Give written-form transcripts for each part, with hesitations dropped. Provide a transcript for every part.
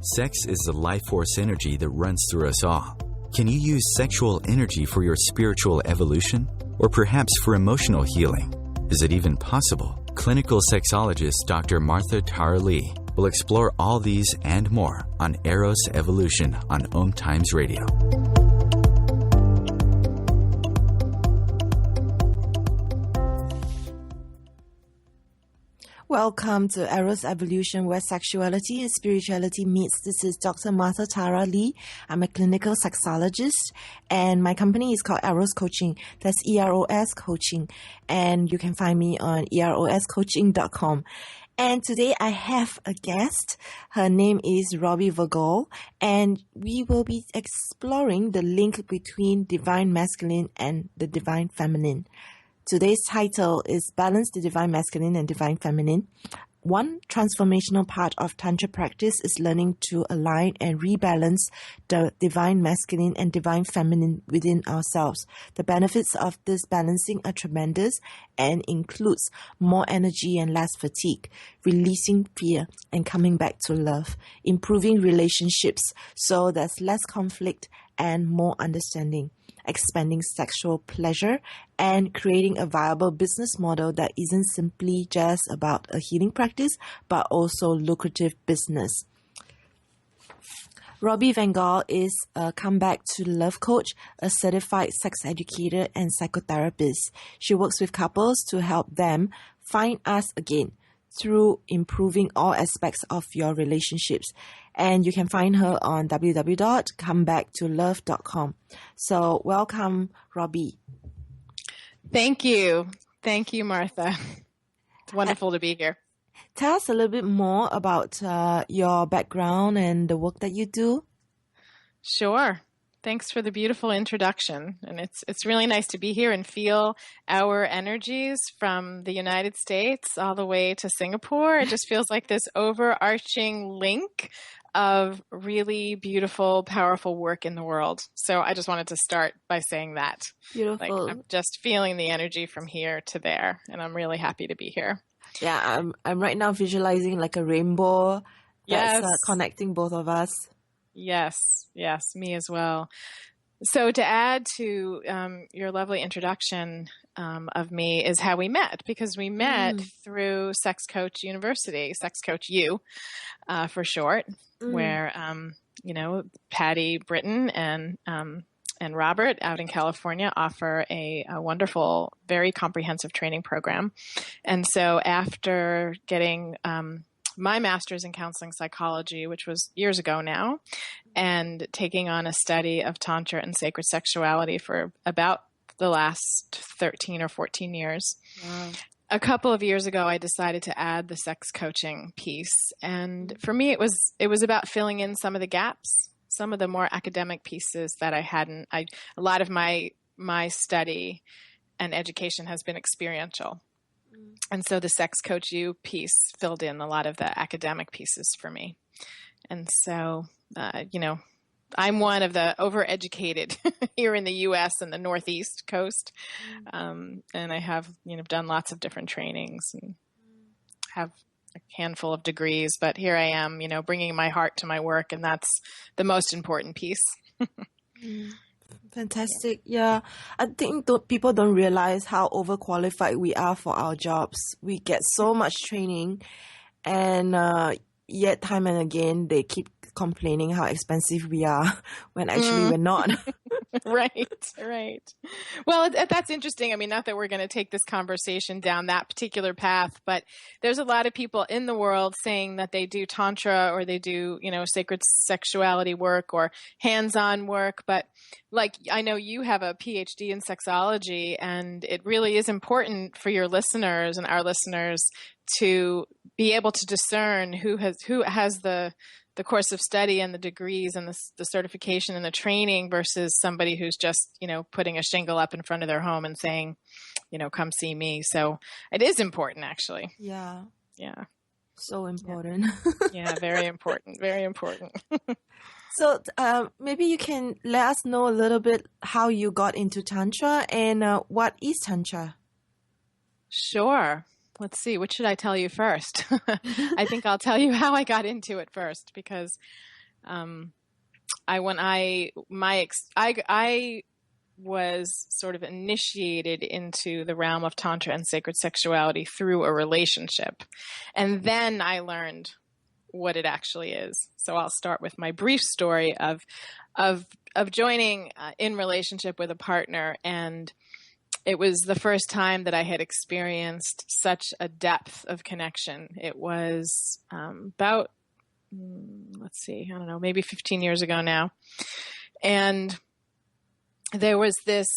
Sex is the life force energy that runs through us all. Can you use sexual energy for your spiritual evolution? Or perhaps for emotional healing? Is it even possible? Clinical sexologist Dr. Martha Tara Lee will explore all these and more on Eros Evolution on Om Times Radio. Welcome to Eros Evolution, where sexuality and spirituality meets. This is Dr. Martha Tara Lee. I'm a clinical sexologist, and my company is called Eros Coaching. That's EROS Coaching, and you can find me on eroscoaching.com. And today I have a guest. Her name is Robyn Vogel, and we will be exploring the link between divine masculine and the divine feminine. Today's title is Balance the Divine Masculine and Divine Feminine. One transformational part of Tantra practice is learning to align and rebalance the divine masculine and divine feminine within ourselves. The benefits of this balancing are tremendous and includes more energy and less fatigue, releasing fear and coming back to love, improving relationships so there's less conflict and more understanding, expanding sexual pleasure, and creating a viable business model that isn't simply just about a healing practice, but also lucrative business. Robyn Vogel is a comeback to love coach, a certified sex educator, and psychotherapist. She works with couples to help them find us again through improving all aspects of your relationships. And you can find her on www.comebacktolove.com. So welcome, Robyn. Thank you. Thank you, Martha. It's wonderful to be here. Tell us a little bit more about your background and the work that you do. Sure. Thanks for the beautiful introduction. And it's really nice to be here and feel our energies from the United States all the way to Singapore. It just feels like this overarching link of really beautiful, powerful work in the world. So I just wanted to start by saying that. Beautiful. I'm just feeling the energy from here to there, and I'm really happy to be here. Yeah, I'm right now visualizing like a rainbow that's Yes. connecting both of us. Yes, me as well. So to add to your lovely introduction of me is how we met, because we met through Sex Coach University, Sex Coach U for short, where, Patty Britton and Robert out in California offer a wonderful, very comprehensive training program. And so after getting my master's in counseling psychology, which was years ago now, and taking on a study of Tantra and sacred sexuality for about the last 13 or 14 years. Wow. A couple of years ago, I decided to add the sex coaching piece. And for me, it was about filling in some of the gaps, some of the more academic pieces that I hadn't. A lot of my study and education has been experiential. And so the Sex Coach U piece filled in a lot of the academic pieces for me. And so, I'm one of the overeducated here in the U.S. and the Northeast coast. And I have, done lots of different trainings and have a handful of degrees. But here I am, bringing my heart to my work. And that's the most important piece. Fantastic. Yeah. I think people don't realize how overqualified we are for our jobs. We get so much training, and yet time and again they keep complaining how expensive we are when actually we're not. Right. Well, that's interesting. I mean, not that we're going to take this conversation down that particular path, but there's a lot of people in the world saying that they do Tantra or they do, sacred sexuality work or hands-on work. But like, I know you have a PhD in sexology, and it really is important for your listeners and our listeners to be able to discern who has the course of study and the degrees and the certification and the training versus somebody who's just, putting a shingle up in front of their home and saying, come see me. So it is important, actually. Yeah. Yeah. So important. Yeah, very important. Very important. So maybe you can let us know a little bit how you got into Tantra and what is Tantra? Sure. let's see, what should I tell you first? I think I'll tell you how I got into it first, because I was sort of initiated into the realm of Tantra and sacred sexuality through a relationship. And then I learned what it actually is. So I'll start with my brief story of joining in relationship with a partner. And it was the first time that I had experienced such a depth of connection. It was about, let's see, I don't know, maybe 15 years ago now. And there was this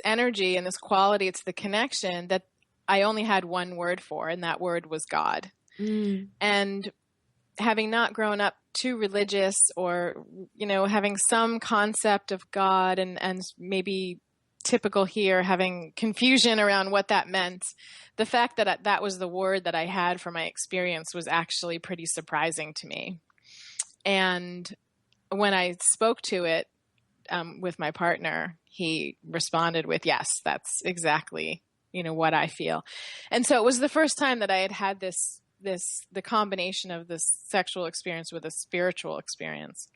energy and this quality, it's the connection that I only had one word for, and that word was God. And having not grown up too religious, or, having some concept of God, and maybe typical here, having confusion around what that meant, the fact that that was the word that I had for my experience was actually pretty surprising to me. And when I spoke to it with my partner, he responded with, yes, that's exactly, what I feel. And so it was the first time that I had the combination of this sexual experience with a spiritual experience.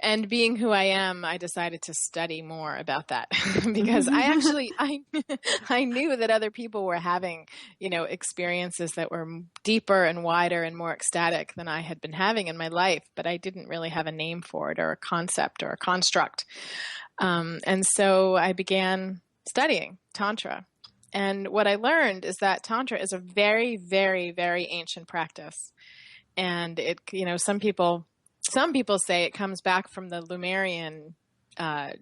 And being who I am, I decided to study more about that because I knew that other people were having, experiences that were deeper and wider and more ecstatic than I had been having in my life, but I didn't really have a name for it or a concept or a construct. And so I began studying Tantra. And what I learned is that Tantra is a very, very, very ancient practice. And it, some people say it comes back from the Lemurian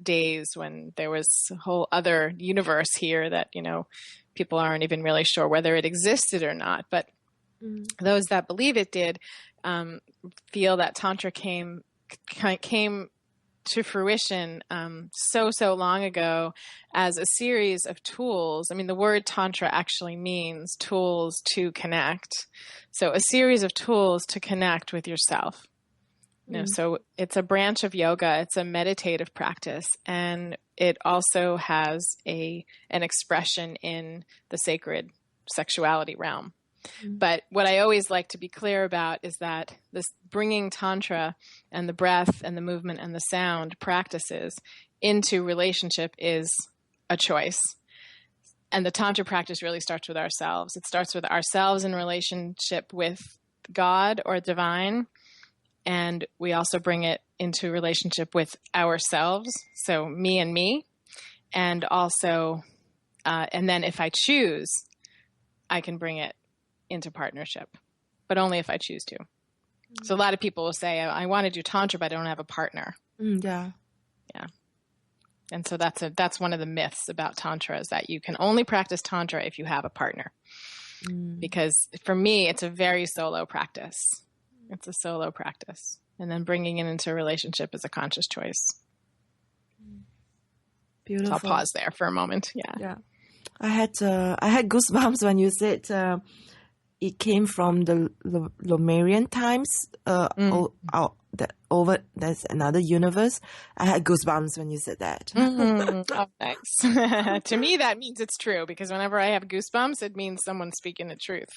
days when there was a whole other universe here that, people aren't even really sure whether it existed or not. But those that believe it did feel that Tantra came to fruition so long ago as a series of tools. I mean, the word Tantra actually means tools to connect. So a series of tools to connect with yourself. So it's a branch of yoga. It's a meditative practice, and it also has an expression in the sacred sexuality realm. But what I always like to be clear about is that this bringing Tantra and the breath and the movement and the sound practices into relationship is a choice. And the Tantra practice really starts with ourselves. It starts with ourselves in relationship with God or divine. And we also bring it into relationship with ourselves. So me and me. And also, and then if I choose, I can bring it into partnership, but only if I choose to. So a lot of people will say, I want to do Tantra, but I don't have a partner. Yeah. And so that's one of the myths about Tantra, is that you can only practice Tantra if you have a partner. Because for me, it's a very solo practice. It's a solo practice. And then bringing it into a relationship is a conscious choice. Beautiful. So I'll pause there for a moment. Yeah. I had goosebumps when you said it came from the Lemurian times. There's another universe. I had goosebumps when you said that. Oh, thanks. To me, that means it's true, because whenever I have goosebumps, it means someone's speaking the truth.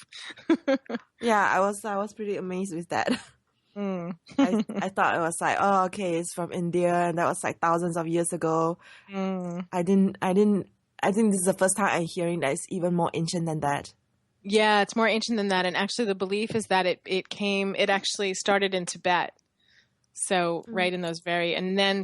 Yeah, I was pretty amazed with that. I thought it was like, oh, okay, it's from India, and that was like thousands of years ago. I think this is the first time I'm hearing that it's even more ancient than that. Yeah, it's more ancient than that. And actually the belief is that it actually started in Tibet. So right in those and then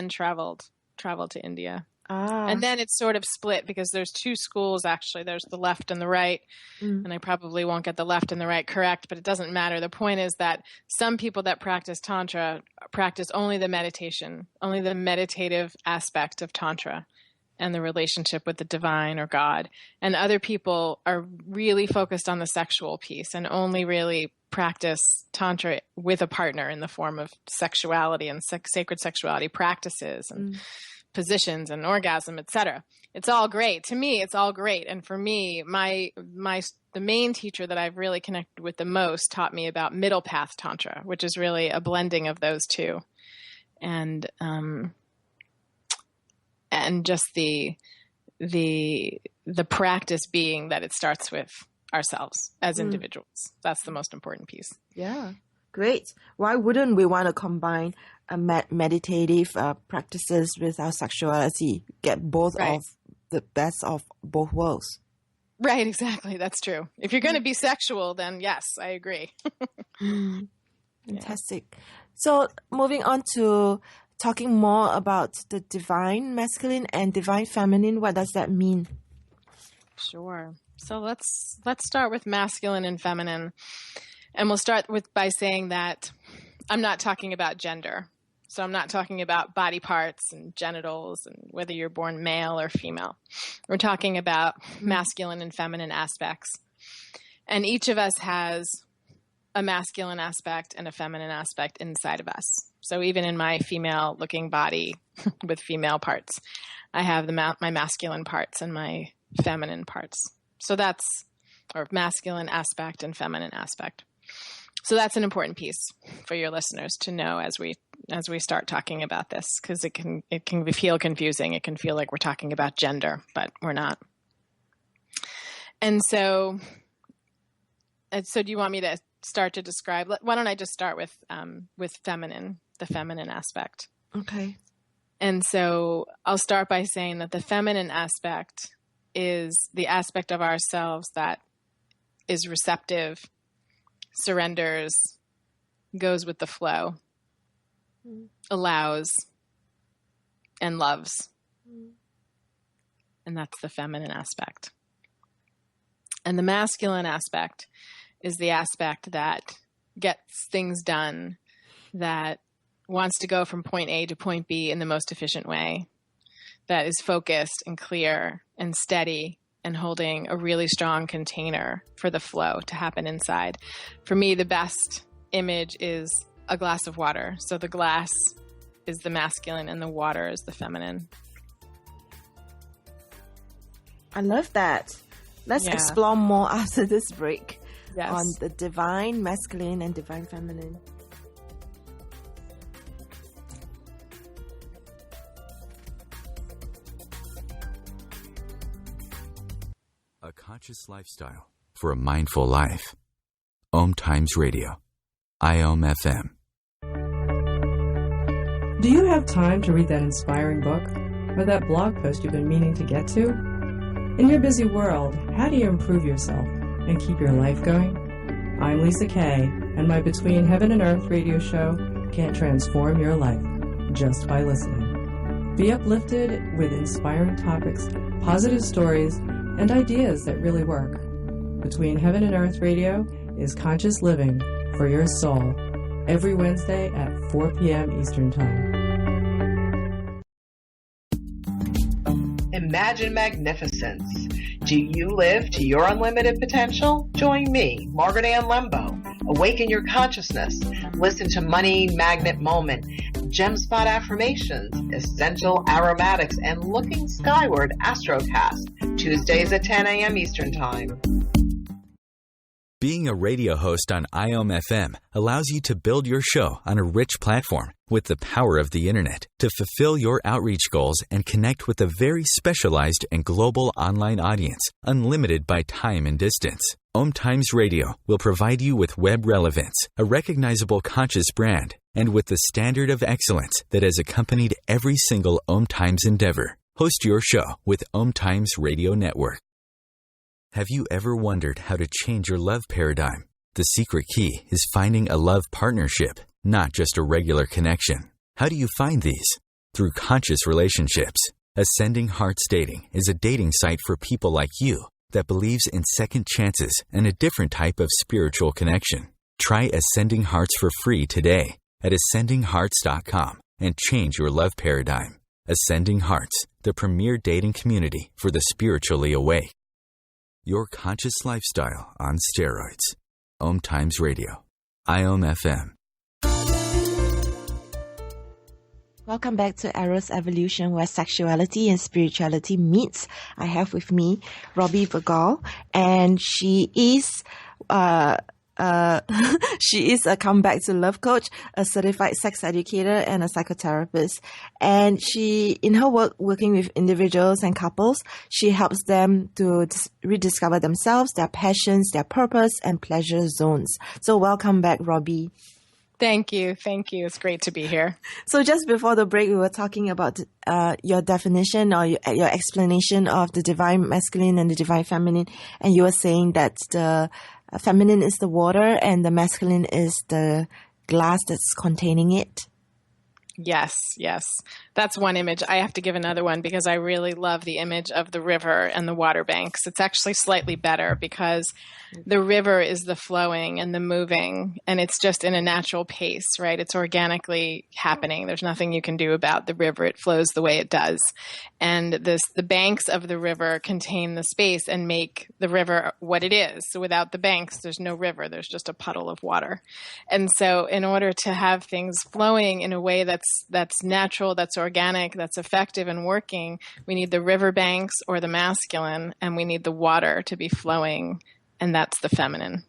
traveled to India. And then it's sort of split, because there's two schools, actually. There's the left and the right. And I probably won't get the left and the right correct, but it doesn't matter. The point is that some people that practice Tantra practice only the meditation, only the meditative aspect of Tantra and the relationship with the divine or God. And other people are really focused on the sexual piece and only really practice Tantra with a partner in the form of sexuality and sacred sexuality practices and positions and orgasm, etc. It's all great. To me, it's all great. And for me, the main teacher that I've really connected with the most taught me about middle path Tantra, which is really a blending of those two. And just the practice being that it starts with ourselves as individuals. That's the most important piece. Yeah, great. Why wouldn't we want to combine meditative practices with our sexuality? Get both of the best of both worlds. Right, exactly. That's true. If you're going to be sexual, then yes, I agree. Fantastic. Yeah. So moving on to talking more about the divine masculine and divine feminine, what does that mean? Sure. So let's start with masculine and feminine. And we'll start by saying that I'm not talking about gender. So I'm not talking about body parts and genitals and whether you're born male or female. We're talking about masculine and feminine aspects. And each of us has a masculine aspect and a feminine aspect inside of us. So even in my female-looking body with female parts, I have my masculine parts and my feminine parts. So that's or masculine aspect and feminine aspect. So that's an important piece for your listeners to know as we start talking about this, because it can feel confusing. It can feel like we're talking about gender, but we're not. And so do you want me to start to describe? Why don't I just start with feminine, the feminine aspect? Okay. And so I'll start by saying that the feminine aspect is the aspect of ourselves that is receptive, surrenders, goes with the flow, allows, and loves. And that's the feminine aspect. And the masculine aspect is the aspect that gets things done, that wants to go from point A to point B in the most efficient way, that is focused and clear and steady and holding a really strong container for the flow to happen inside. For me, the best image is a glass of water. So the glass is the masculine and the water is the feminine. I love that. Let's explore more after this break on the divine masculine and divine feminine. A conscious lifestyle for a mindful life. Om Times Radio. IOM FM. Do you have time to read that inspiring book or that blog post you've been meaning to get to? In your busy world, how do you improve yourself and keep your life going? I'm Lisa Kay, and my Between Heaven and Earth radio show can transform your life just by listening. Be uplifted with inspiring topics, positive stories, and ideas that really work. Between Heaven and Earth Radio is conscious living for your soul every Wednesday at 4 p.m. Eastern Time. Imagine magnificence. Do you live to your unlimited potential? Join me, Margaret Ann Lembo. Awaken your consciousness. Listen to Money Magnet Moment, Gem Spot Affirmations, Essential Aromatics, and Looking Skyward Astrocast, Tuesdays at 10 a.m. Eastern Time. Being a radio host on IOM FM allows you to build your show on a rich platform with the power of the internet to fulfill your outreach goals and connect with a very specialized and global online audience, unlimited by time and distance. Om Times Radio will provide you with web relevance, a recognizable conscious brand, and with the standard of excellence that has accompanied every single Om Times endeavor. Host your show with Om Times Radio Network. Have you ever wondered how to change your love paradigm? The secret key is finding a love partnership, not just a regular connection. How do you find these? Through conscious relationships. Ascending Hearts Dating is a dating site for people like you that believes in second chances and a different type of spiritual connection. Try Ascending Hearts for free today at ascendinghearts.com and change your love paradigm. Ascending Hearts, the premier dating community for the spiritually awake. Your conscious lifestyle on steroids. Om Times Radio. IOM FM. Welcome back to Eros Evolution, where sexuality and spirituality meets. I have with me Robyn Vogel, and she is a she is a come back to love coach, a certified sex educator, and a psychotherapist. And she, in her work working with individuals and couples, she helps them to rediscover themselves, their passions, their purpose, and pleasure zones. So welcome back, Robbie. Thank you. Thank you. It's great to be here. So just before the break, we were talking about your definition or your explanation of the divine masculine and the divine feminine. And you were saying that the feminine is the water and the masculine is the glass that's containing it. Yes, yes. That's one image. I have to give another one because I really love the image of the river and the water banks. It's actually slightly better because the river is the flowing and the moving, and it's just in a natural pace, right? It's organically happening. There's nothing you can do about the river. It flows the way it does. And the banks of the river contain the space and make the river what it is. So without the banks, there's no river. There's just a puddle of water. And so in order to have things flowing in a way that's natural, that's organic, that's effective and working, we need the river banks or the masculine, and we need the water to be flowing, and that's the feminine.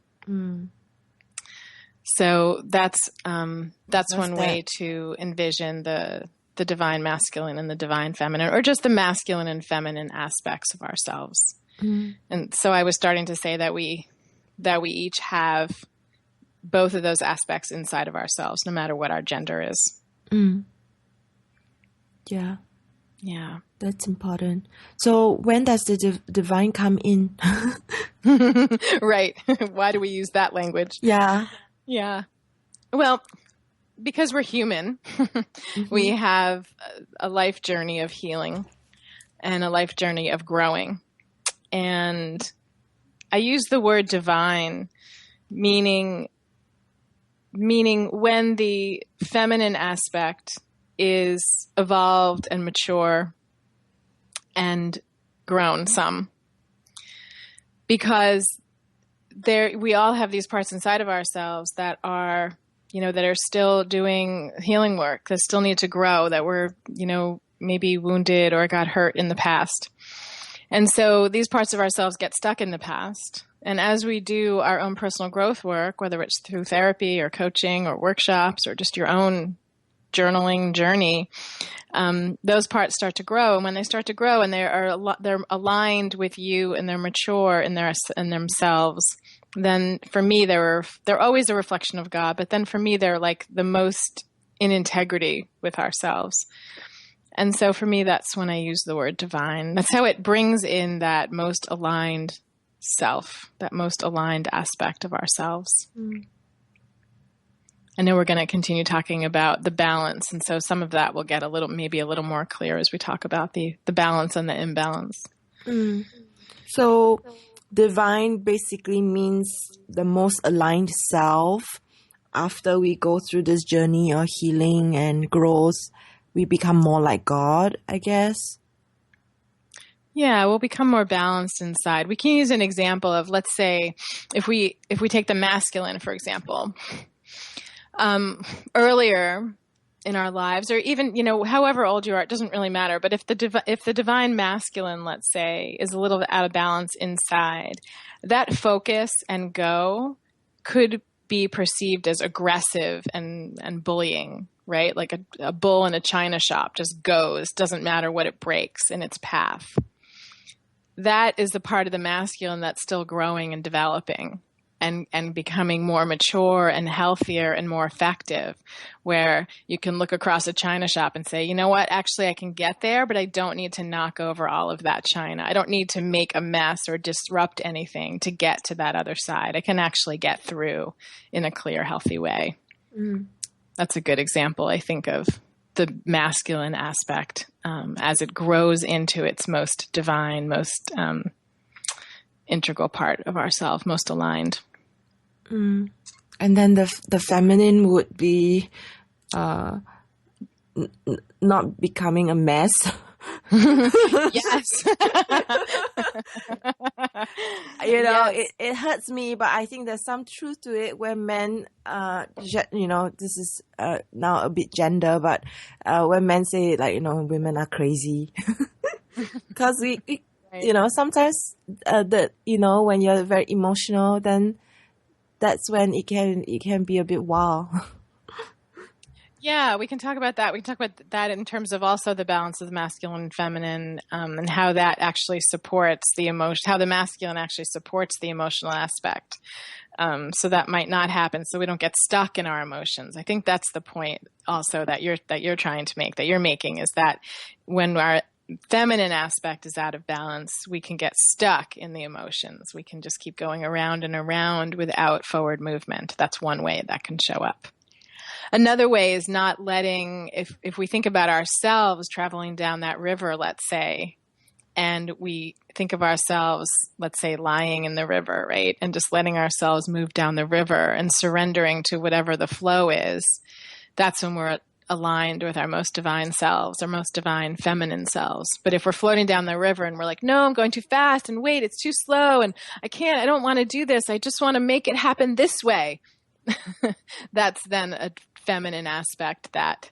So that's one way to envision the divine masculine and the divine feminine, or just the masculine and feminine aspects of ourselves. And so I was starting to say that we each have both of those aspects inside of ourselves, no matter what our gender is. Yeah. Yeah. That's important. So when does the divine come in? Right. Why do we use that language? Yeah. Yeah. Well, because we're human, we have a life journey of healing and a life journey of growing. And I use the word divine, meaning when the feminine aspect is evolved and mature and grown some. Because we all have these parts inside of ourselves that are, that are still doing healing work, that still need to grow, that were, maybe wounded or got hurt in the past. And so these parts of ourselves get stuck in the past. And as we do our own personal growth work, whether it's through therapy or coaching or workshops or just your own journaling journey, those parts start to grow. And when they start to grow and they're aligned with you and they're mature in themselves, then for me, they're always a reflection of God. But then for me, they're like the most in integrity with ourselves. And so for me, that's when I use the word divine. That's how it brings in that most aligned self, that most aligned aspect of ourselves. I know we're going to continue talking about the balance. And so some of that will get maybe a little more clear as we talk about the balance and the imbalance. So divine basically means the most aligned self. After we go through this journey of healing and growth, we become more like God, I guess. Yeah, we'll become more balanced inside. We can use an example of, let's say, if we take the masculine, for example. Earlier in our lives, or even, however old you are, it doesn't really matter. But if the divine masculine, let's say, is a little bit out of balance inside, that focus and go could be perceived as aggressive and bullying, right? Like a bull in a china shop just goes, doesn't matter what it breaks in its path. That is the part of the masculine that's still growing and developing and becoming more mature and healthier and more effective, where you can look across a china shop and say, you know what, actually I can get there, but I don't need to knock over all of that china. I don't need to make a mess or disrupt anything to get to that other side. I can actually get through in a clear, healthy way. That's a good example, I think, of the masculine aspect as it grows into its most divine, most integral part of ourselves, most aligned. And then the feminine would be not becoming a mess. Yes. Yes. It hurts me, but I think there's some truth to it where men, this is now a bit gender, but when men say women are crazy. Because we right. Sometimes when you're very emotional, then that's when it can be a bit wild. Yeah, we can talk about that. We can talk about that in terms of also the balance of the masculine and feminine, and how that actually supports the emotion, how the masculine actually supports the emotional aspect. So that might not happen, so we don't get stuck in our emotions. I think that's the point also that you're trying to make, that you're making, is that when our feminine aspect is out of balance, we can get stuck in the emotions. We can just keep going around and around without forward movement. That's one way that can show up. Another way is not letting, if we think about ourselves traveling down that river, let's say, and we think of ourselves, let's say, lying in the river, right? And just letting ourselves move down the river and surrendering to whatever the flow is, that's when we're aligned with our most divine selves, our most divine feminine selves. But if we're floating down the river and we're like, no, I'm going too fast, and wait, it's too slow, and I don't want to do this. I just want to make it happen this way. That's then a feminine aspect that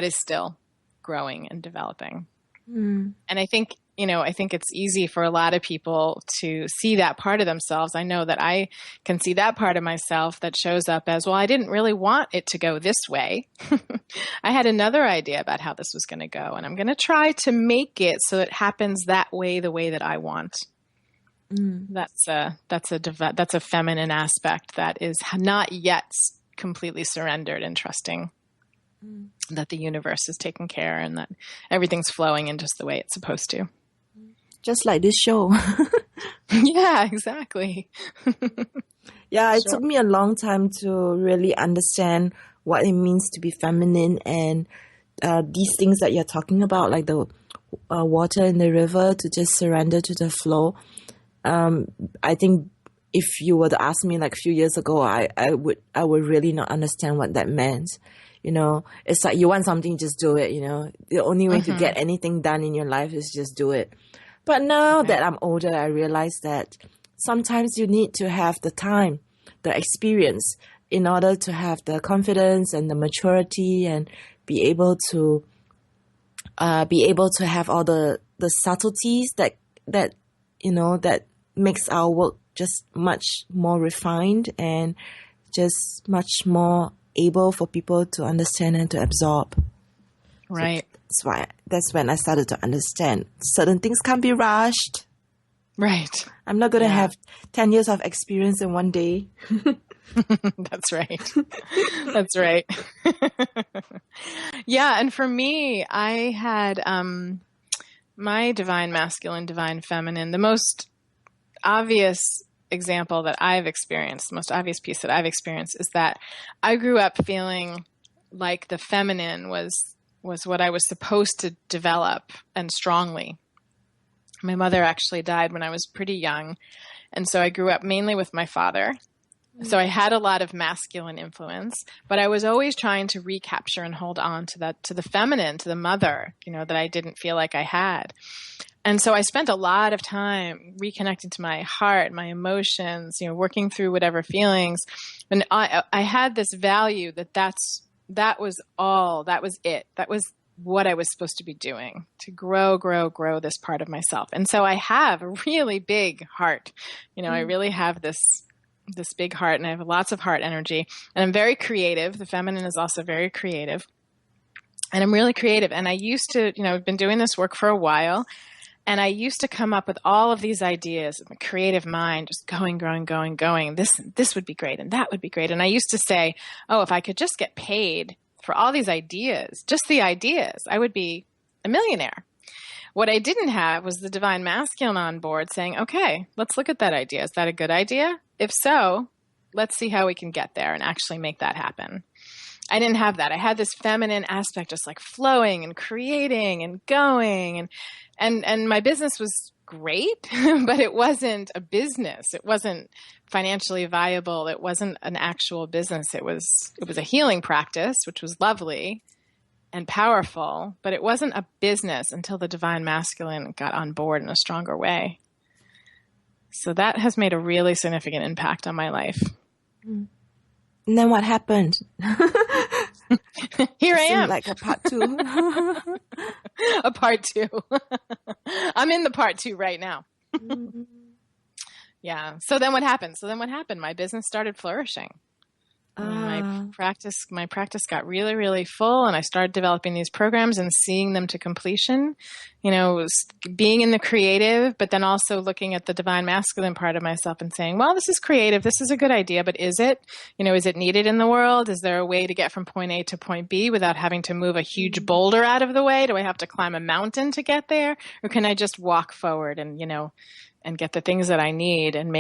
is still growing and developing. And I think it's easy for a lot of people to see that part of themselves. I know that I can see that part of myself that shows up as, well, I didn't really want it to go this way. I had another idea about how this was going to go, and I'm going to try to make it so it happens that way, the way that I want. That's a feminine aspect that is not yet completely surrendered and trusting that the universe is taking care and that everything's flowing in just the way it's supposed to. Just like this show. Yeah, exactly. Yeah, it took me a long time to really understand what it means to be feminine, and these things that you're talking about, like the water in the river, to just surrender to the flow. I think if you were to ask me like a few years ago, I would really not understand what that meant. It's like you want something, just do it. The only way to get anything done in your life is just do it. But now that I'm older, I realize that sometimes you need to have the time, the experience, in order to have the confidence and the maturity and be able to have all the subtleties that makes our work just much more refined and just much more able for people to understand and to absorb. Right. So that's when I started to understand certain things can't be rushed. Right. I'm not going to have 10 years of experience in one day. That's right. That's right. Yeah. And for me, I had my divine masculine, divine feminine. The most obvious example that I've experienced, the most obvious piece that I've experienced, is that I grew up feeling like the feminine was what I was supposed to develop, and strongly. My mother actually died when I was pretty young, and so I grew up mainly with my father. So I had a lot of masculine influence, but I was always trying to recapture and hold on to the feminine, to the mother, that I didn't feel like I had. And so I spent a lot of time reconnecting to my heart, my emotions, working through whatever feelings. And I had this value that was it. That was what I was supposed to be doing, to grow this part of myself. And so I have a really big heart. I really have this big heart, and I have lots of heart energy, and I'm very creative. The feminine is also very creative, and I'm really creative. And I used to, I've been doing this work for a while, and I used to come up with all of these ideas in the creative mind, just going. This would be great, and that would be great. And I used to say, oh, if I could just get paid for all these ideas, just the ideas, I would be a millionaire. What I didn't have was the divine masculine on board saying, okay, let's look at that idea. Is that a good idea? If so, let's see how we can get there and actually make that happen. I didn't have that. I had this feminine aspect, just like flowing and creating and going, and my business was great, but it wasn't a business. It wasn't financially viable. It wasn't an actual business. It was a healing practice, which was lovely and powerful, but it wasn't a business until the divine masculine got on board in a stronger way. So that has made a really significant impact on my life. And then what happened? Here I am. Like a part 2. A part 2. I'm in the part 2 right now. Yeah. So then what happened? My business started flourishing. My practice got really, really full, and I started developing these programs and seeing them to completion. Being in the creative, but then also looking at the divine masculine part of myself and saying, well, this is creative. This is a good idea, but is it? Is it needed in the world? Is there a way to get from point A to point B without having to move a huge boulder out of the way? Do I have to climb a mountain to get there? Or can I just walk forward and get the things that I need and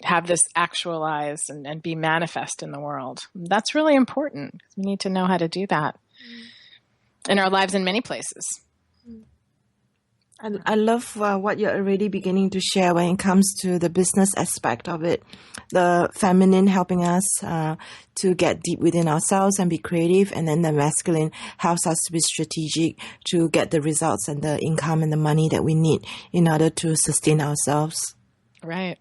have this actualized and be manifest in the world? That's really important. We need to know how to do that in our lives in many places. I love what you're already beginning to share when it comes to the business aspect of it. The feminine helping us to get deep within ourselves and be creative, and then the masculine helps us to be strategic to get the results and the income and the money that we need in order to sustain ourselves. Right.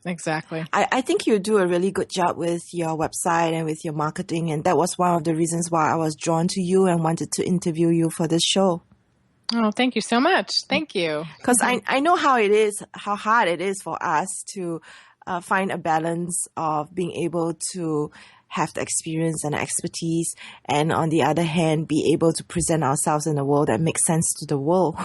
Exactly. I think you do a really good job with your website and with your marketing, and that was one of the reasons why I was drawn to you and wanted to interview you for this show. Oh, thank you so much. Thank you. Because I know how hard it is for us to find a balance of being able to have the experience and expertise, and on the other hand, be able to present ourselves in a world that makes sense to the world.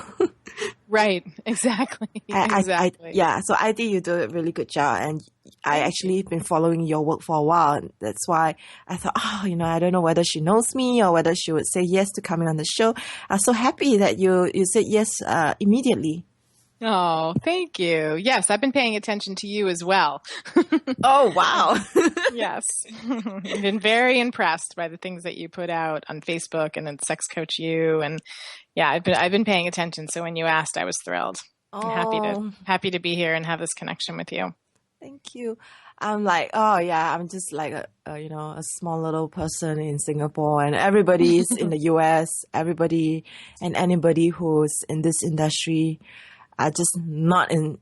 Right. Exactly. Exactly. So I think you do a really good job, and I actually been following your work for a while. And that's why I thought, I don't know whether she knows me or whether she would say yes to coming on the show. I'm so happy that you said yes immediately. Oh, thank you. Yes, I've been paying attention to you as well. Oh, wow. Yes. I've been very impressed by the things that you put out on Facebook and then Sex Coach You. And yeah, I've been paying attention. So when you asked, I was thrilled. I'm happy to be here and have this connection with you. Thank you. I'm like, I'm just like a small little person in Singapore, and everybody's in the US, everybody and anybody who's in this industry are just not in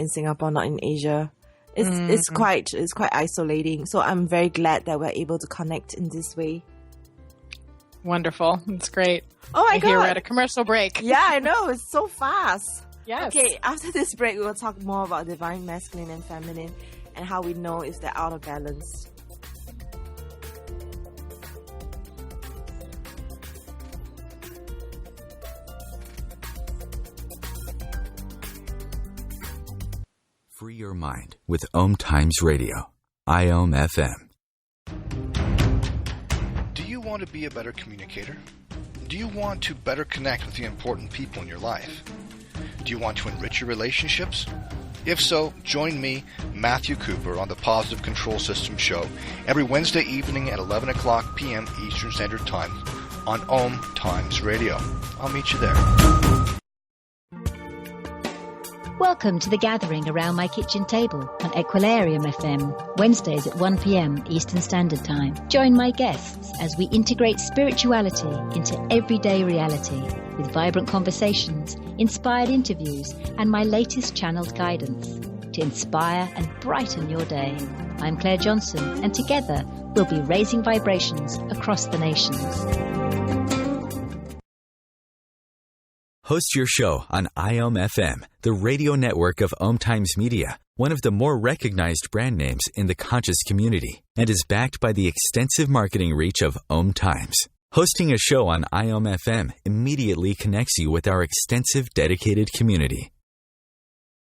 Singapore, not in Asia. It's quite isolating. So I'm very glad that we're able to connect in this way. Wonderful. It's great. Oh my God. Here we're at a commercial break. Yeah, I know. It's so fast. Yes. Okay, after this break, we will talk more about divine masculine and feminine and how we know if they're out of balance. Free your mind with Om Times Radio, IOM FM. Do you want to be a better communicator? Do you want to better connect with the important people in your life? Do you want to enrich your relationships? If so, join me, Matthew Cooper, on the Positive Control System show every Wednesday evening at 11 o'clock p.m. Eastern Standard Time on Om Times Radio. I'll meet you there. Welcome to The Gathering Around My Kitchen Table on Equilarium FM, Wednesdays at 1 p.m. Eastern Standard Time. Join my guests as we integrate spirituality into everyday reality with vibrant conversations, inspired interviews, and my latest channeled guidance to inspire and brighten your day. I'm Claire Johnson, and together we'll be raising vibrations across the nations. Host your show on IOM FM, the radio network of Om Times Media, one of the more recognized brand names in the conscious community, and is backed by the extensive marketing reach of Om Times. Hosting a show on IOM FM immediately connects you with our extensive dedicated community.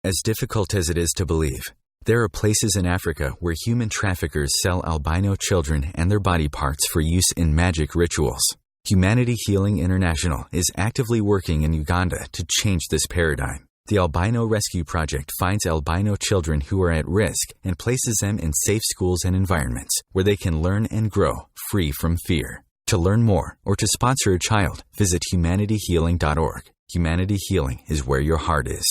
As difficult as it is to believe, there are places in Africa where human traffickers sell albino children and their body parts for use in magic rituals. Humanity Healing International is actively working in Uganda to change this paradigm. The Albino Rescue Project finds albino children who are at risk and places them in safe schools and environments where they can learn and grow free from fear. To learn more or to sponsor a child, visit humanityhealing.org. Humanity Healing is where your heart is.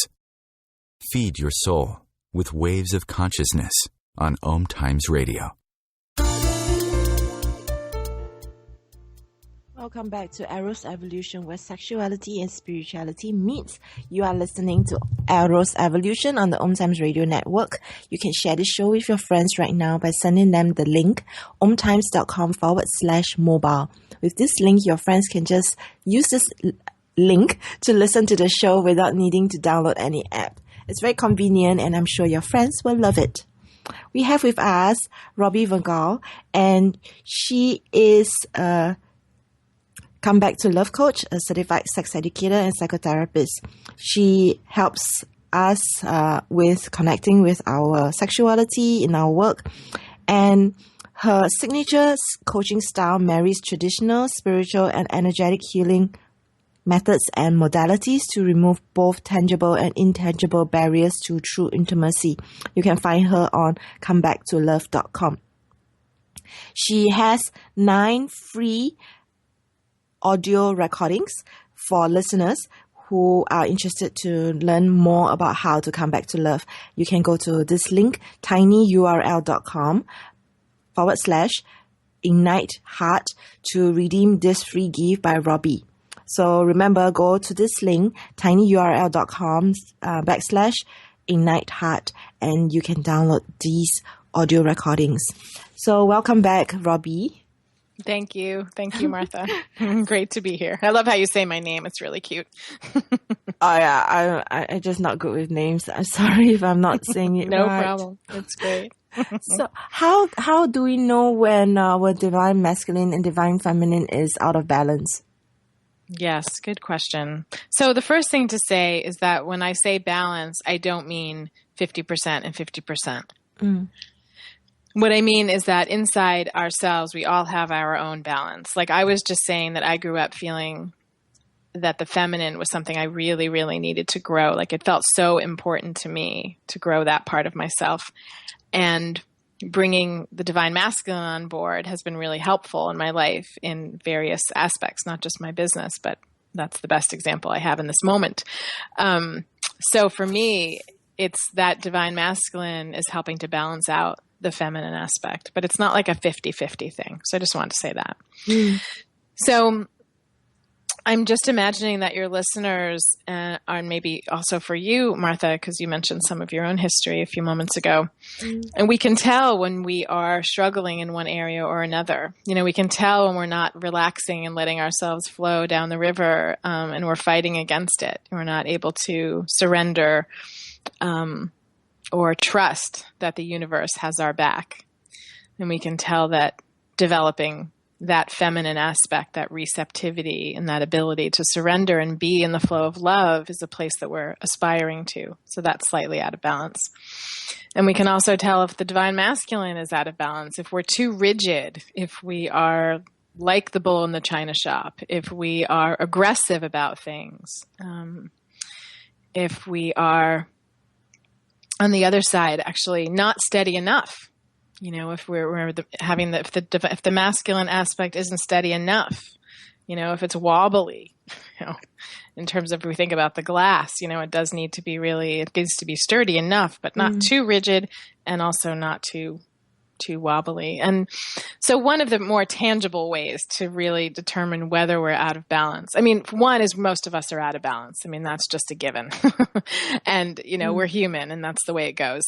Feed your soul with waves of consciousness on Om Times Radio. Welcome back to Eros Evolution, where sexuality and spirituality meets. You are listening to Eros Evolution on the Om Times Radio Network. You can share this show with your friends right now by sending them the link, omtimes.com/mobile. With this link, your friends can just use this link to listen to the show without needing to download any app. It's very convenient, and I'm sure your friends will love it. We have with us Robyn Vogel, and she is a Come Back to Love coach, a certified sex educator and psychotherapist. She helps us with connecting with our sexuality in our work, and her signature coaching style marries traditional, spiritual, and energetic healing methods and modalities to remove both tangible and intangible barriers to true intimacy. You can find her on comebacktolove.com. She has 9 free audio recordings for listeners who are interested to learn more about how to come back to love. You can go to this link, tinyurl.com/Ignite Heart to redeem this free gift by Robyn. So remember, go to this link, tinyurl.com/Ignite Heart, and you can download these audio recordings. So welcome back, Robyn. Thank you. Thank you, Martha. Great to be here. I love how you say my name. It's really cute. Oh yeah, I'm just not good with names. I'm sorry if I'm not saying it No right. problem. It's great. So how do we know when our divine masculine and divine feminine is out of balance? Yes, good question. So the first thing to say is that when I say balance, I don't mean 50% and 50%. What I mean is that inside ourselves, we all have our own balance. Like I was just saying that I grew up feeling that the feminine was something I really, really needed to grow. Like it felt so important to me to grow that part of myself. And bringing the divine masculine on board has been really helpful in my life in various aspects, not just my business, but that's the best example I have in this moment. So for me, it's that divine masculine is helping to balance out the feminine aspect, but it's not like a 50-50 thing. So I just wanted to say that. So I'm just imagining that your listeners are maybe also for you, Martha, because you mentioned some of your own history a few moments ago. And we can tell when we are struggling in one area or another. You know, we can tell when we're not relaxing and letting ourselves flow down the river and we're fighting against it. We're not able to surrender or trust that the universe has our back. And we can tell that developing that feminine aspect, that receptivity and that ability to surrender and be in the flow of love is a place that we're aspiring to. So that's slightly out of balance. And we can also tell if the divine masculine is out of balance, if we're too rigid, if we are like the bull in the china shop, if we are aggressive about things, if we are on the other side, actually not steady enough. You know, if we're if the masculine aspect isn't steady enough, you know, if it's wobbly, you know, in terms of if we think about the glass, you know, it needs to be sturdy enough, but not too rigid and also not too wobbly. And so one of the more tangible ways to really determine whether we're out of balance, I mean, one is most of us are out of balance. I mean, that's just a given. And, you know, we're human and that's the way it goes.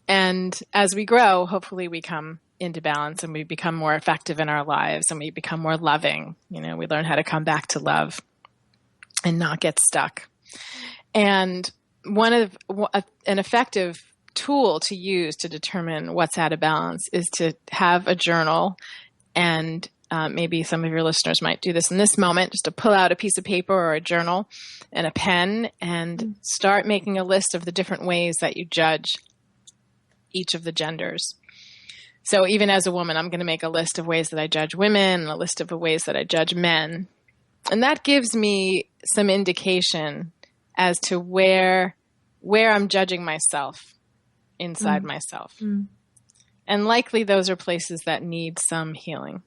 And as we grow, hopefully we come into balance and we become more effective in our lives and we become more loving. You know, we learn how to come back to love and not get stuck. And an effective tool to use to determine what's out of balance is to have a journal, and maybe some of your listeners might do this in this moment, just to pull out a piece of paper or a journal and a pen and start making a list of the different ways that you judge each of the genders. So even as a woman, I'm going to make a list of ways that I judge women and a list of ways that I judge men. And that gives me some indication as to where I'm judging myself inside myself. And likely those are places that need some healing.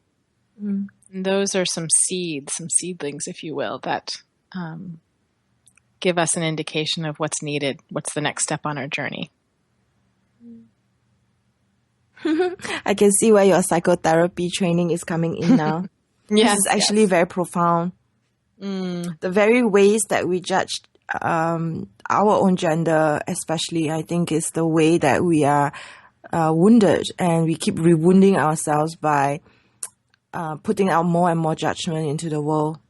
And those are some seedlings, if you will, that give us an indication of what's needed, what's the next step on our journey. I can see where your psychotherapy training is coming in now. This is actually very profound. The very ways that we judge our own gender, especially, I think, is the way that we are wounded, and we keep rewounding ourselves by putting out more and more judgment into the world.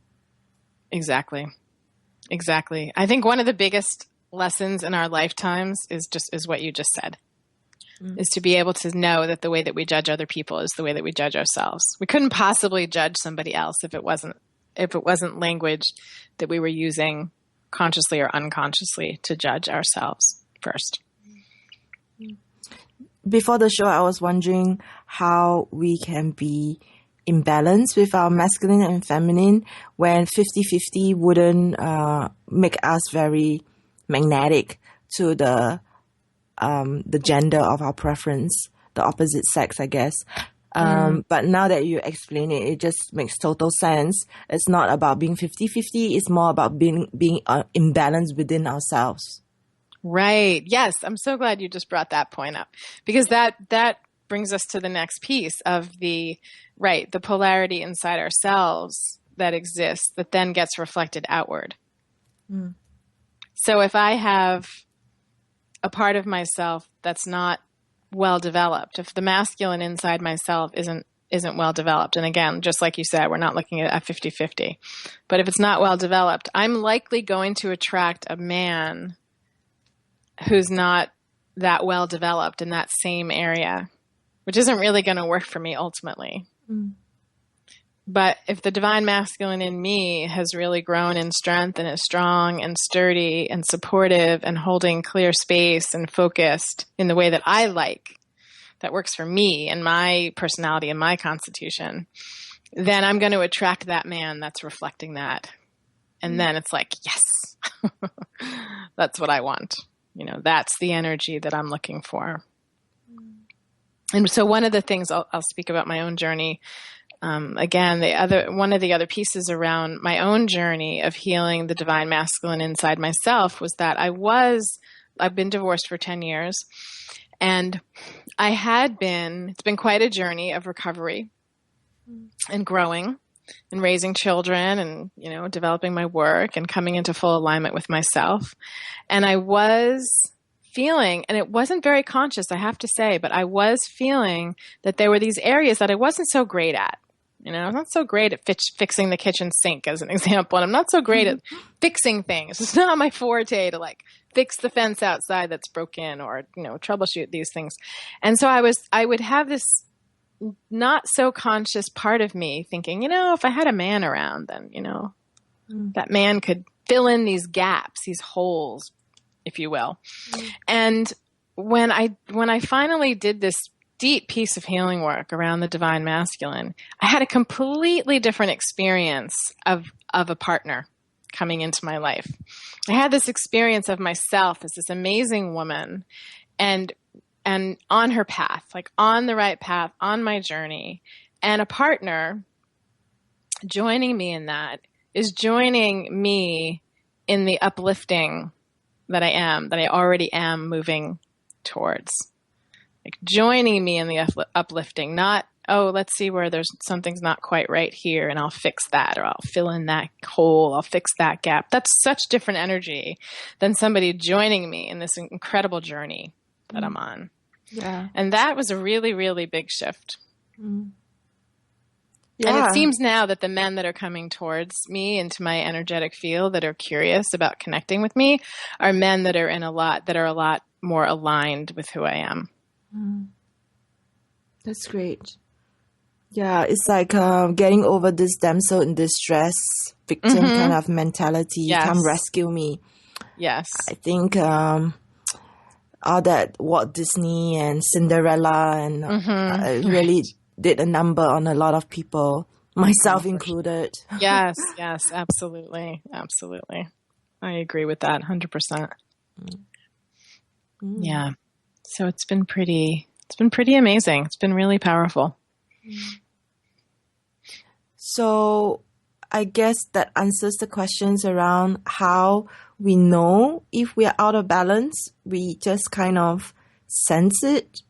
Exactly. I think one of the biggest lessons in our lifetimes is what you just said. Is to be able to know that the way that we judge other people is the way that we judge ourselves. We couldn't possibly judge somebody else if it wasn't language that we were using consciously or unconsciously to judge ourselves first. Before the show, I was wondering how we can be in balance with our masculine and feminine when 50-50 wouldn't make us very magnetic to the gender of our preference, the opposite sex, I guess. But now that you explain it, it just makes total sense. It's not about being 50-50. It's more about being in balance within ourselves. Right. Yes. I'm so glad you just brought that point up, because that brings us to the next piece of the polarity inside ourselves that exists that then gets reflected outward. So if I have a part of myself that's not well developed, if the masculine inside myself isn't well developed, and again, just like you said, we're not looking at a 50-50, but if it's not well developed, I'm likely going to attract a man who's not that well developed in that same area, which isn't really going to work for me ultimately. But if the divine masculine in me has really grown in strength and is strong and sturdy and supportive and holding clear space and focused in the way that I like, that works for me and my personality and my constitution, then I'm going to attract that man that's reflecting that. And then it's like, yes, that's what I want. That's the energy that I'm looking for. And so one of the things I'll speak about my own journey. Again, one of the other pieces around my own journey of healing the divine masculine inside myself was that I've been divorced for 10 years, and it's been quite a journey of recovery and growing and raising children and, developing my work and coming into full alignment with myself. And I was feeling, and it wasn't very conscious, I have to say, but I was feeling that there were these areas that I wasn't so great at. I'm not so great at fixing the kitchen sink, as an example. And I'm not so great at fixing things. It's not my forte to fix the fence outside that's broken or, troubleshoot these things. And so I would have this not so conscious part of me thinking, if I had a man around, then, that man could fill in these gaps, these holes, if you will. And when I finally did this deep piece of healing work around the divine masculine, I had a completely different experience of a partner coming into my life. I had this experience of myself as this amazing woman and on her path, on the right path, on my journey, and a partner joining me in that is joining me in the uplifting that I already am moving towards. Joining me in the uplifting, not, let's see where something's not quite right here and I'll fix that, or I'll fill in that hole, I'll fix that gap. That's such different energy than somebody joining me in this incredible journey that I'm on. Yeah. And that was a really, really big shift. Yeah. And it seems now that the men that are coming towards me into my energetic field that are curious about connecting with me are men that are a lot more aligned with who I am. That's great. Yeah, it's like getting over this damsel in distress victim kind of mentality. Yes. Come rescue me. Yes. I think all that Walt Disney and Cinderella and really did a number on a lot of people, myself included. Yes, absolutely. Absolutely. I agree with that 100%. Yeah. So it's been pretty amazing. It's been really powerful. So I guess that answers the questions around how we know if we are out of balance. We just kind of sense it.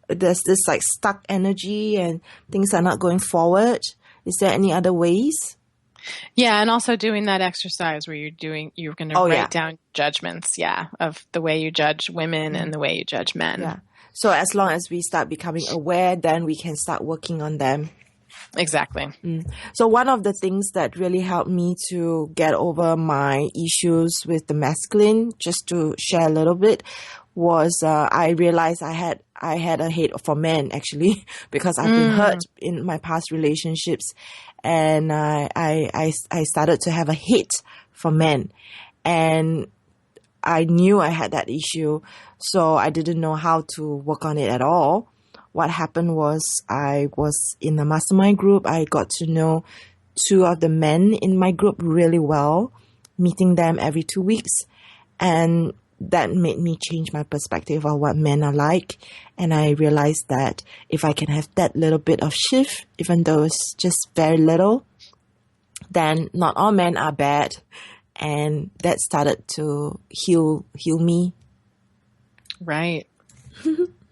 There's this stuck energy and things are not going forward. Is there any other ways? Yeah, and also doing that exercise where you're going to write down judgments, of the way you judge women and the way you judge men. Yeah. So as long as we start becoming aware, then we can start working on them. Exactly. So one of the things that really helped me to get over my issues with the masculine, just to share a little bit, was I realized I had a hate for men, actually, because I've been hurt in my past relationships, and I started to have a hate for men, and I knew I had that issue, so I didn't know how to work on it at all. What happened was I was in a mastermind group. I got to know 2 of the men in my group really well, meeting them every 2 weeks. And that made me change my perspective on what men are like. And I realized that if I can have that little bit of shift, even though it's just very little, then not all men are bad. And that started to heal me. Right.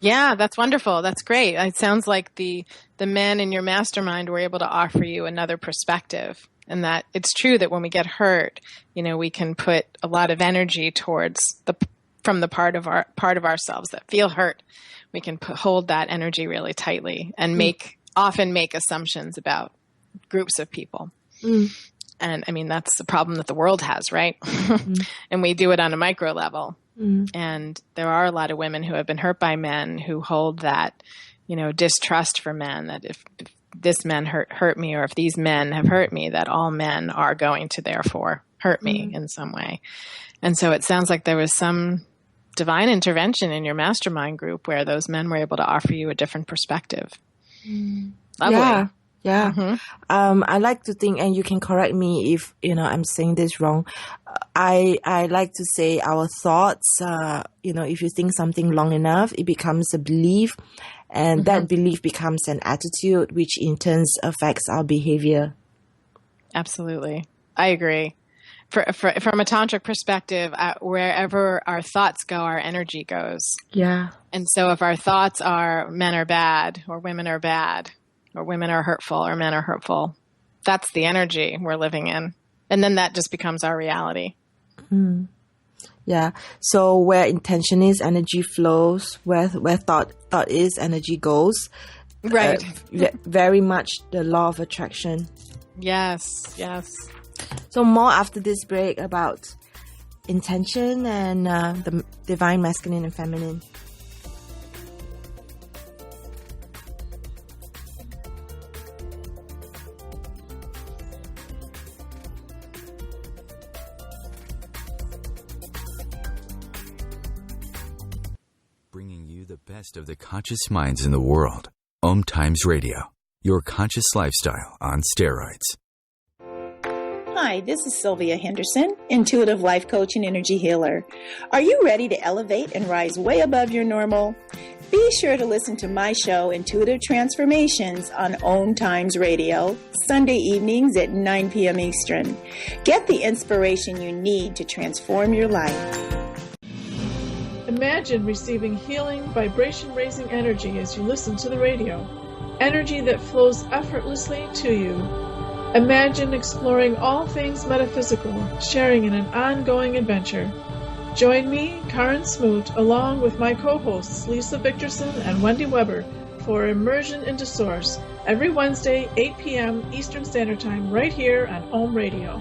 Yeah, that's wonderful. That's great. It sounds like the men in your mastermind were able to offer you another perspective, and that it's true that when we get hurt, we can put a lot of energy towards from the part of ourselves that feel hurt. We can hold that energy really tightly and often make assumptions about groups of people. And I mean, that's the problem that the world has, right? And we do it on a micro level. And there are a lot of women who have been hurt by men who hold that, distrust for men, that if this man hurt me, or if these men have hurt me, that all men are going to therefore hurt me in some way. And so it sounds like there was some divine intervention in your mastermind group where those men were able to offer you a different perspective. Lovely. Yeah. I like to think, and you can correct me if, I'm saying this wrong. I like to say our thoughts, if you think something long enough, it becomes a belief, and that belief becomes an attitude, which in turn affects our behavior. Absolutely. I agree. From a tantric perspective, wherever our thoughts go, our energy goes. Yeah. And so if our thoughts are men are bad, or women are bad, or women are hurtful, or men are hurtful, that's the energy we're living in. And then that just becomes our reality. Yeah. So where intention is, energy flows. Where thought is, energy goes. Right. Very much the law of attraction. Yes. So more after this break about intention and the divine masculine and feminine. Bringing you the best of the conscious minds in the world. Om Times Radio, your conscious lifestyle on steroids. Hi, this is Sylvia Henderson, intuitive life coach and energy healer. Are you ready to elevate and rise way above your normal? Be sure to listen to my show, Intuitive Transformations, on Om Times Radio, Sunday evenings at 9 p.m. Eastern. Get the inspiration you need to transform your life. Imagine receiving healing, vibration-raising energy as you listen to the radio. Energy that flows effortlessly to you. Imagine exploring all things metaphysical, sharing in an ongoing adventure. Join me, Karen Smoot, along with my co-hosts Lisa Victorson and Wendy Weber for Immersion into Source every Wednesday, 8 p.m. Eastern Standard Time, right here on Om Radio.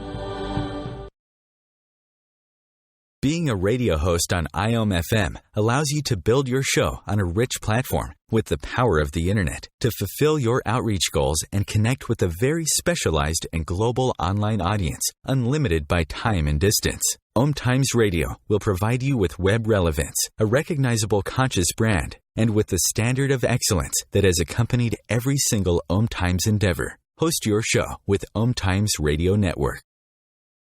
Being a radio host on IOM FM allows you to build your show on a rich platform with the power of the internet to fulfill your outreach goals and connect with a very specialized and global online audience, unlimited by time and distance. Om Times Radio will provide you with web relevance, a recognizable conscious brand, and with the standard of excellence that has accompanied every single Om Times endeavor. Host your show with Om Times Radio Network.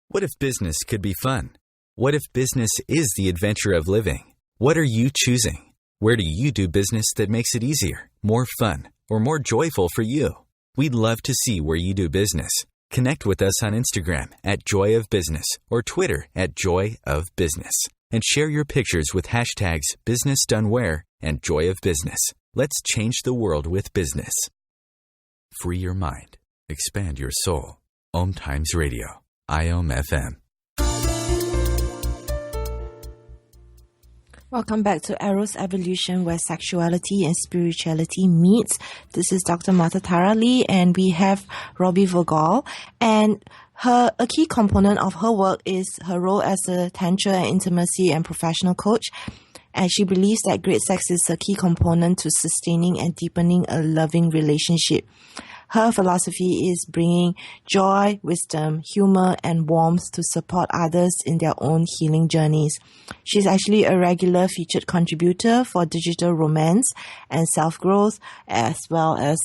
What if business could be fun? What if business is the adventure of living? What are you choosing? Where do you do business that makes it easier, more fun, or more joyful for you? We'd love to see where you do business. Connect with us on Instagram at Joy of Business or Twitter at Joy of Business. And share your pictures with hashtags BusinessDoneWhere and Joy of Business. Let's change the world with business. Free your mind. Expand your soul. Om Times Radio. IOM FM. Welcome back to Eros Evolution, where sexuality and spirituality meets. This is Dr. Martha Tara Lee, and we have Robyn Vogel. And a key component of her work is her role as a Tantra and intimacy and professional coach. And she believes that great sex is a key component to sustaining and deepening a loving relationship. Her philosophy is bringing joy, wisdom, humor, and warmth to support others in their own healing journeys. She's actually a regular featured contributor for digital romance and self-growth, as well as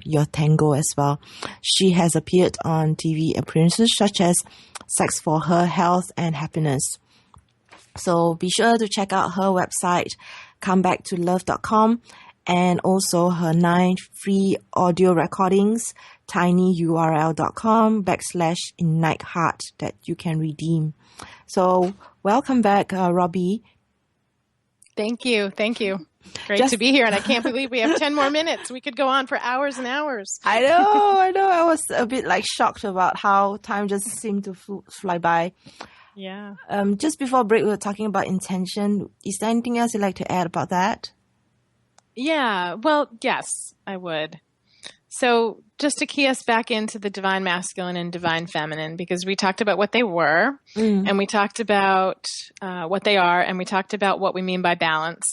Your Tango as well. She has appeared on TV appearances such as Sex for Her Health and Happiness. So be sure to check out her website, comebacktolove.com, and also her 9 free audio recordings, tinyurl.com/igniteheart that you can redeem. So welcome back, Robyn. Thank you. Great to be here, and I can't believe we have 10 more minutes. We could go on for hours and hours. I know. I was a bit shocked about how time just seemed to fly by. Yeah. Just before break, we were talking about intention. Is there anything else you'd like to add about that? Yeah, well, yes, I would. So just to key us back into the divine masculine and divine feminine, because we talked about what they were, and we talked about what they are, and we talked about what we mean by balance,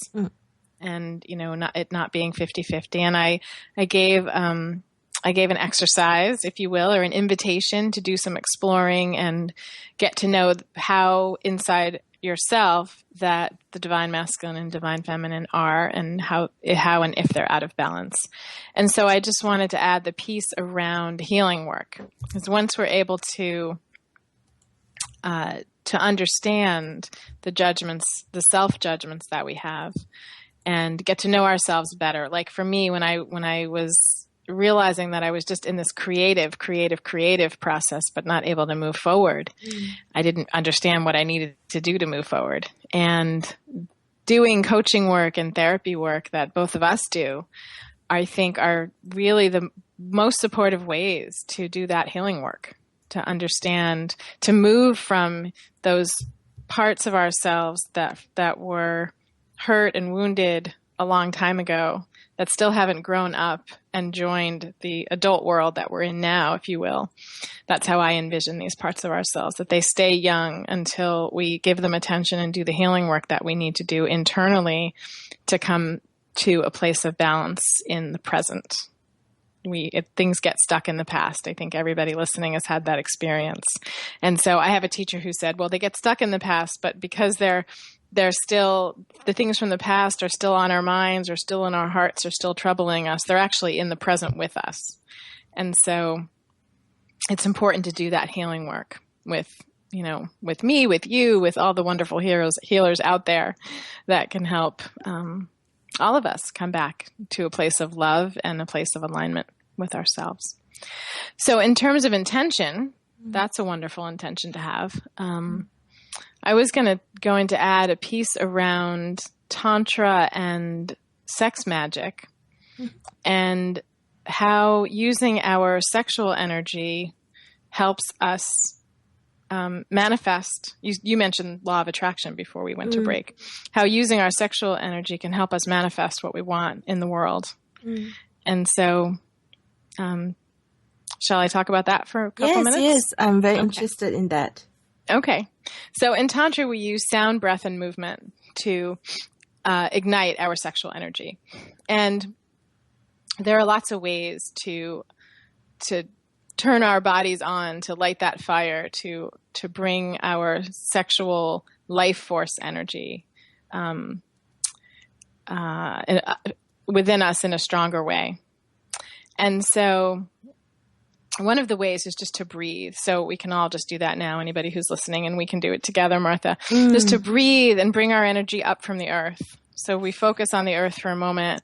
and, not being 50-50. And I gave an exercise, if you will, or an invitation to do some exploring and get to know how inside yourself that the divine masculine and divine feminine are, and how and if they're out of balance. And so I just wanted to add the piece around healing work, because once we're able to understand the judgments, the self-judgments that we have, and get to know ourselves better. Like for me, when I was realizing that I was just in this creative process, but not able to move forward. I didn't understand what I needed to do to move forward. And doing coaching work and therapy work that both of us do, I think are really the most supportive ways to do that healing work, to understand, to move from those parts of ourselves that were hurt and wounded a long time ago, that still haven't grown up and joined the adult world that we're in now, if you will. That's how I envision these parts of ourselves, that they stay young until we give them attention and do the healing work that we need to do internally to come to a place of balance in the present. If things get stuck in the past, I think everybody listening has had that experience. And so I have a teacher who said, well, they get stuck in the past, but because they're still, the things from the past are still on our minds, or still in our hearts, or still troubling us, they're actually in the present with us. And so it's important to do that healing work with me, with you, with all the wonderful healers out there that can help all of us come back to a place of love and a place of alignment with ourselves. So in terms of intention, that's a wonderful intention to have. I was going to add a piece around Tantra and sex magic, and how using our sexual energy helps us manifest. You mentioned law of attraction before we went to break. How using our sexual energy can help us manifest what we want in the world. And so, shall I talk about that for a couple minutes? Yes, I'm very interested in that. Okay. So in Tantra, we use sound, breath, and movement to ignite our sexual energy. And there are lots of ways to turn our bodies on, to light that fire, to bring our sexual life force energy within us in a stronger way. And so one of the ways is just to breathe. So we can all just do that now, anybody who's listening, and we can do it together, Martha. Just to breathe and bring our energy up from the earth. So we focus on the earth for a moment,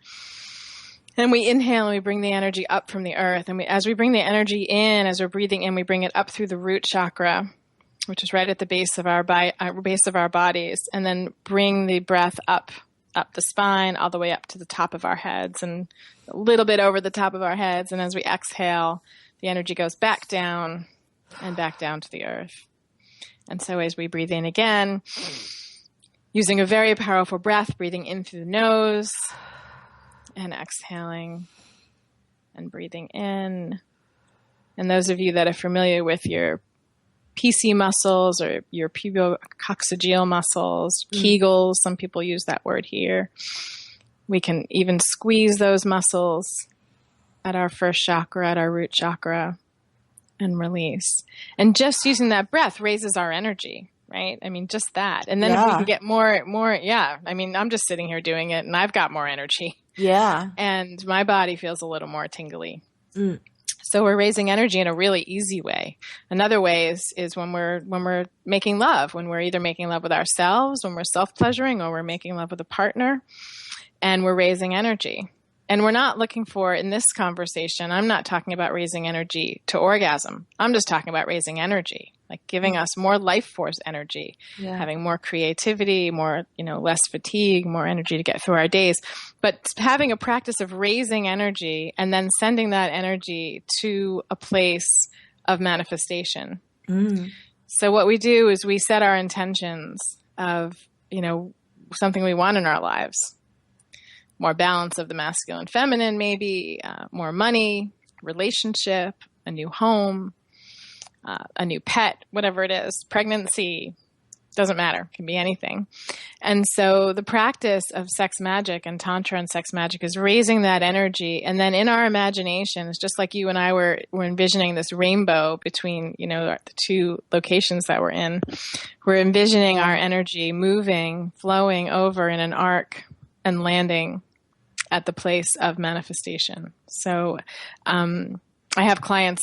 and we inhale and we bring the energy up from the earth. And as we bring the energy in, as we're breathing in, we bring it up through the root chakra, which is right at the base of our bodies, and then bring the breath up the spine, all the way up to the top of our heads, and a little bit over the top of our heads. And as we exhale, the energy goes back down and back down to the earth. And so as we breathe in again, using a very powerful breath, breathing in through the nose and exhaling and breathing in. And those of you that are familiar with your PC muscles or your pubococcygeal muscles, Kegels, some people use that word here. We can even squeeze those muscles at our first chakra, at our root chakra, and release. And just using that breath raises our energy, right? I mean, just that. And then if we can get more, I mean, I'm just sitting here doing it and I've got more energy. Yeah. And my body feels a little more tingly. So we're raising energy in a really easy way. Another way is when we're making love, when we're either making love with ourselves, when we're self-pleasuring, or we're making love with a partner, and we're raising energy. And we're not looking for, in this conversation, I'm not talking about raising energy to orgasm. I'm just talking about raising energy, like giving us more life force energy, having more creativity, more, less fatigue, more energy to get through our days. But having a practice of raising energy and then sending that energy to a place of manifestation. So what we do is we set our intentions of, something we want in our lives. More balance of the masculine feminine, maybe more money, relationship, a new home, a new pet, whatever it is, pregnancy, doesn't matter, can be anything. And so the practice of sex magic and Tantra and sex magic is raising that energy. And then in our imagination, it's just like you and I were envisioning this rainbow between, the two locations that we're in. We're envisioning our energy moving, flowing over in an arc and landing at the place of manifestation. So I have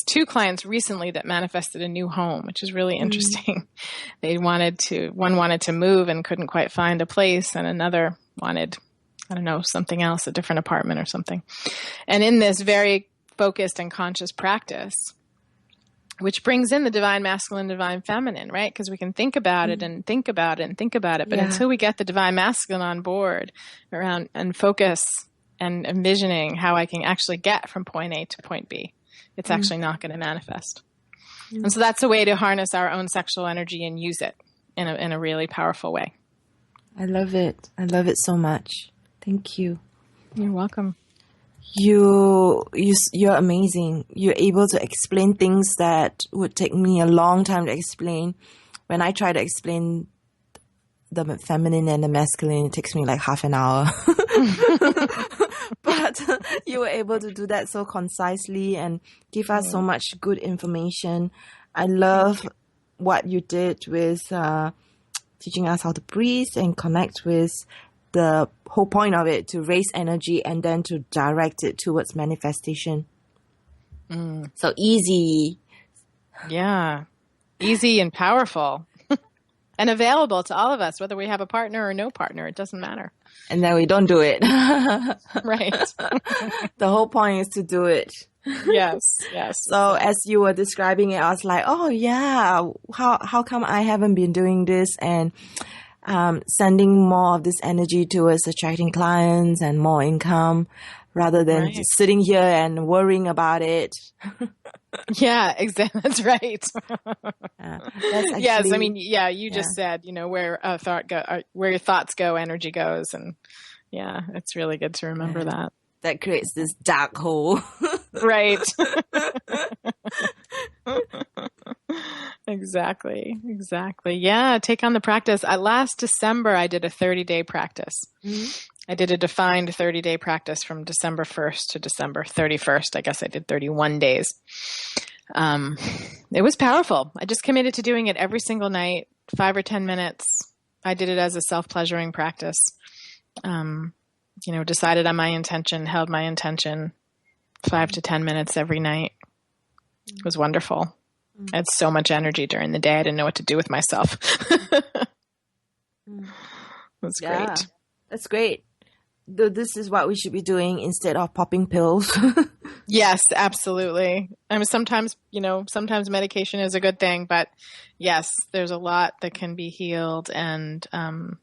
two clients recently that manifested a new home, which is really interesting. One wanted to move and couldn't quite find a place, and another wanted, something else, a different apartment or something. And in this very focused and conscious practice, which brings in the divine masculine, divine feminine, right? Because we can think about it and think about it and think about it. But until we get the divine masculine on board around and focus and envisioning how I can actually get from point A to point B, it's actually not going to manifest. And so that's a way to harness our own sexual energy and use it in a really powerful way. I love it. I love it so much. Thank you. You're welcome. You're amazing. You're able to explain things that would take me a long time to explain. When I try to explain the feminine and the masculine, it takes me like half an hour. But you were able to do that so concisely and give us so much good information. I love what you did with teaching us how to breathe and connect with the whole point of it, to raise energy and then to direct it towards manifestation. So easy. Yeah. Easy and powerful. And available to all of us, whether we have a partner or no partner, it doesn't matter. And then we don't do it. Right. The whole point is to do it. Yes. So as you were describing it, I was like, oh yeah, how come I haven't been doing this? And sending more of this energy towards attracting clients and more income rather than just sitting here and worrying about it. Yeah, exactly. That's right. Yes, I mean, you just said, where where your thoughts go, energy goes, and it's really good to remember that. That creates this dark hole. Right. Exactly. Yeah, take on the practice. Last December, I did a 30-day practice. I did a defined 30-day practice from December 1st to December 31st. I guess I did 31 days. It was powerful. I just committed to doing it every single night, 5 or 10 minutes. I did it as a self-pleasuring practice. Decided on my intention, held my intention, 5 to 10 minutes every night. It was wonderful. I had so much energy during the day. I didn't know what to do with myself. It was great. That's great. This is what we should be doing instead of popping pills. Yes, absolutely. I mean, sometimes medication is a good thing, but yes, there's a lot that can be healed and a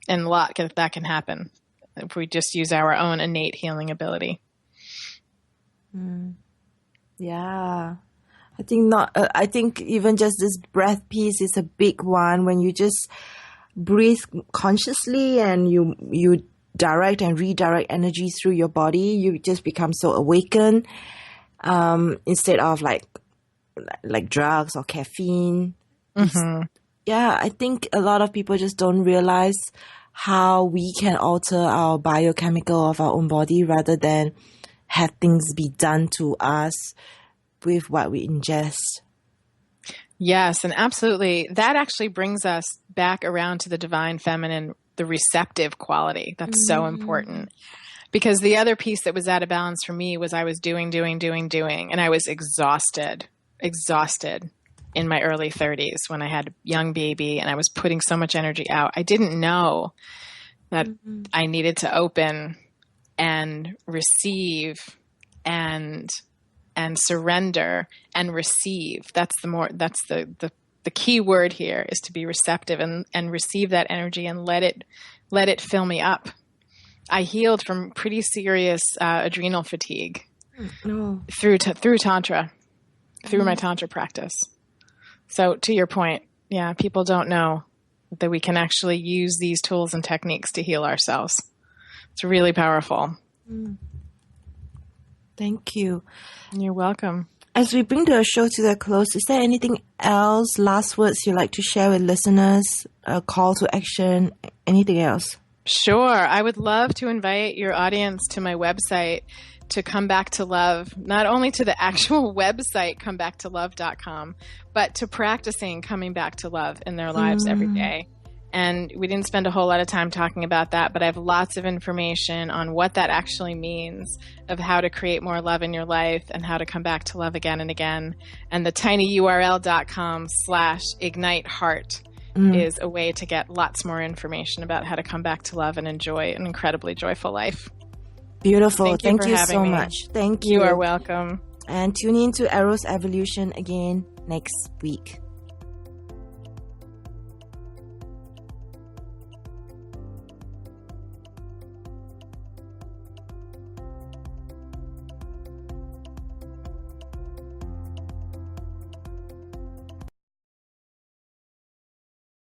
lot that can happen if we just use our own innate healing ability. Yeah. I think even just this breath piece is a big one when you just breathe consciously and you direct and redirect energy through your body, you just become so awakened, instead of like drugs or caffeine. Mm-hmm. Yeah, I think a lot of people just don't realize how we can alter our biochemical of our own body rather than have things be done to us with what we ingest. Yes, and absolutely. That actually brings us back around to the divine feminine, the receptive quality. That's so important. Because the other piece that was out of balance for me was I was doing, and I was exhausted in my early 30s when I had a young baby and I was putting so much energy out. I didn't know that I needed to open and receive and surrender and receive. That's the key word here, is to be receptive and receive that energy and let it fill me up. I healed from pretty serious adrenal fatigue through Tantra, through my Tantra practice. So to your point, yeah, people don't know that we can actually use these tools and techniques to heal ourselves. It's really powerful. Thank you. You're welcome. As we bring the show to the close, is there anything else, last words you'd like to share with listeners, a call to action, anything else? Sure. I would love to invite your audience to my website, to Come Back to Love, not only to the actual website, comebacktolove.com, but to practicing coming back to love in their lives every day. And we didn't spend a whole lot of time talking about that, but I have lots of information on what that actually means, of how to create more love in your life and how to come back to love again and again. And the tinyurl.com/igniteheart is a way to get lots more information about how to come back to love and enjoy an incredibly joyful life. Beautiful. Thank you so me. much. Thank you. You are welcome. And tune in to Eros Evolution again next week.